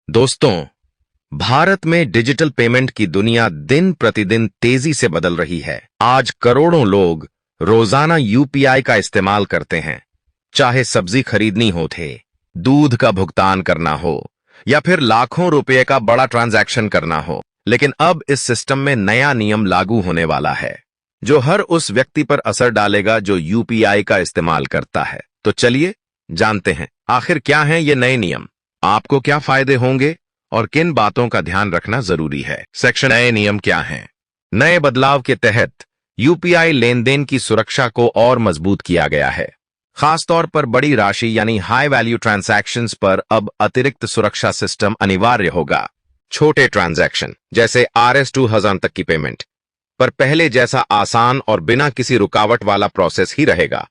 दोस्तों, भारत में digital payment की दुनिया दिन प्रतिदिन तेजी से बदल रही है। आज करोड़ों लोग रोजाना यूपीआई का इस्तेमाल करते हैं, चाहे सब्जी खरीदनी हो थे, दूध का भुगतान करना हो या फिर लाखों रुपए का बड़ा ट्रांजैक्शन करना हो। लेकिन अब इस सिस्टम में नया नियम लागू होने वाला है, जो हर उस व्यक्ति पर असर डालेगा जो यूपीआई का इस्तेमाल करता है। तो चलिए जानते हैं, आखिर क्या हैं ये नए नियम, आपको क्या फायदे होंगे और किन बातों का ध्यान रखना जरूरी है। सेक्शन नए नियम क्या हैं? नए बदलाव के तहत यूपीआई लेन देन की सुरक्षा को और मजबूत किया गया है। खासतौर पर बड़ी राशि यानी हाई वैल्यू ट्रांजैक्शंस पर अब अतिरिक्त सुरक्षा सिस्टम अनिवार्य होगा। छोटे ट्रांजैक्शन जैसे RS-2000 तक की पेमेंट पर पहले जैसा आसान और बिना किसी रुकावट वाला प्रोसेस ही रहेगा।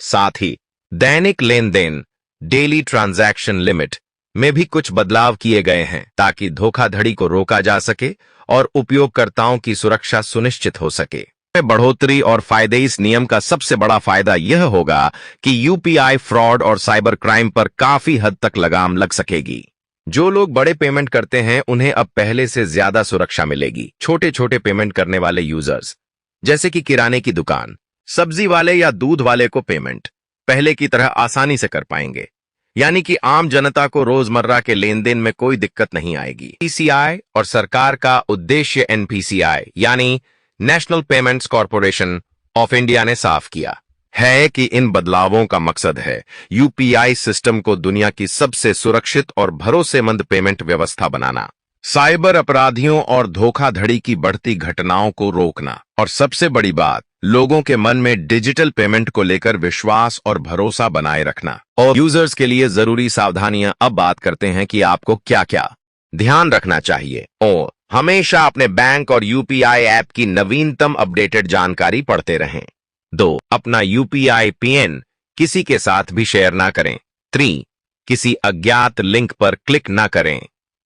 साथ ही दैनिक लेन देन डेली ट्रांजैक्शन लिमिट में भी कुछ बदलाव किए गए हैं, ताकि धोखाधड़ी को रोका जा सके और उपयोगकर्ताओं की सुरक्षा सुनिश्चित हो सके। बढ़ोतरी और फायदे। इस नियम का सबसे बड़ा फायदा यह होगा कि यूपीआई फ्रॉड और साइबर क्राइम पर काफी हद तक लगाम लग सकेगी। जो लोग बड़े पेमेंट करते हैं उन्हें अब पहले से ज्यादा सुरक्षा मिलेगी। छोटे छोटे पेमेंट करने वाले यूजर्स जैसे कि किराने की दुकान, सब्जी वाले या दूध वाले को पेमेंट पहले की तरह आसानी से कर पाएंगे, यानी कि आम जनता को रोजमर्रा के लेन देन में कोई दिक्कत नहीं आएगी। पीसीआई और सरकार का उद्देश्य एनपीसीआई यानी national payments corporation of India ने साफ किया है कि इन बदलावों का मकसद है यूपीआई सिस्टम को दुनिया की सबसे सुरक्षित और भरोसेमंद पेमेंट व्यवस्था बनाना, साइबर अपराधियों और धोखाधड़ी की बढ़ती घटनाओं को रोकना और सबसे बड़ी बात, लोगों के मन में डिजिटल पेमेंट को लेकर विश्वास और भरोसा बनाए रखना। और यूजर्स के लिए जरूरी सावधानियां। अब बात करते हैं कि आपको क्या क्या ध्यान रखना चाहिए। और हमेशा अपने बैंक और यूपीआई ऐप की नवीनतम अपडेटेड जानकारी पढ़ते रहें। 2. अपना यूपीआई पिन किसी के साथ भी शेयर ना करें। 3. किसी अज्ञात लिंक पर क्लिक ना करें।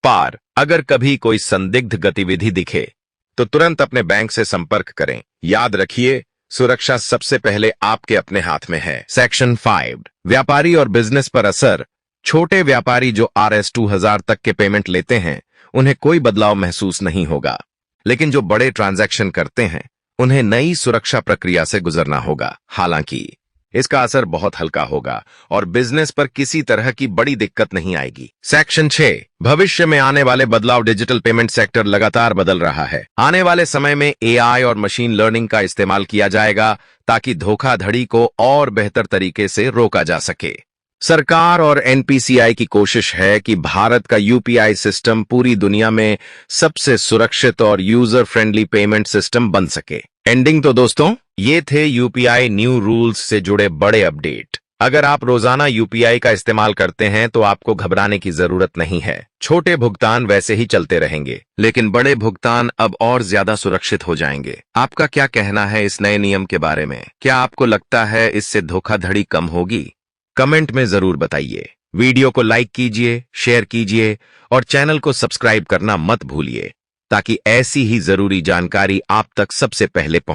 पार अगर कभी कोई संदिग्ध गतिविधि दिखे तो तुरंत अपने बैंक से संपर्क करें। याद रखिए, सुरक्षा सबसे पहले आपके अपने हाथ में है। सेक्शन 5. व्यापारी और बिजनेस पर असर। छोटे व्यापारी जो RS-2000 तक के पेमेंट लेते हैं उन्हें कोई बदलाव महसूस नहीं होगा, लेकिन जो बड़े ट्रांजैक्शन करते हैं उन्हें नई सुरक्षा प्रक्रिया से गुजरना होगा। हालांकि इसका असर बहुत हल्का होगा और बिजनेस पर किसी तरह की बड़ी दिक्कत नहीं आएगी। सेक्शन 6. भविष्य में आने वाले बदलाव। डिजिटल पेमेंट सेक्टर लगातार बदल रहा है। आने वाले समय में एआई और मशीन लर्निंग का इस्तेमाल किया जाएगा ताकि धोखाधड़ी को और बेहतर तरीके से रोका जा सके। सरकार और एनपीसीआई की कोशिश है कि भारत का यूपीआई सिस्टम पूरी दुनिया में सबसे सुरक्षित और यूजर फ्रेंडली पेमेंट सिस्टम बन सके। एंडिंग तो दोस्तों, ये थे यूपीआई न्यू रूल्स से जुड़े बड़े अपडेट। अगर आप रोजाना यूपीआई का इस्तेमाल करते हैं तो आपको घबराने की जरूरत नहीं है। छोटे भुगतान वैसे ही चलते रहेंगे, लेकिन बड़े भुगतान अब और ज्यादा सुरक्षित हो जाएंगे। आपका क्या कहना है इस नए नियम के बारे में? क्या आपको लगता है इससे धोखाधड़ी कम होगी? कमेंट में जरूर बताइए। वीडियो को लाइक कीजिए, शेयर कीजिए और चैनल को सब्सक्राइब करना मत भूलिए, ताकि ऐसी ही जरूरी जानकारी आप तक सबसे पहले पहुंचे।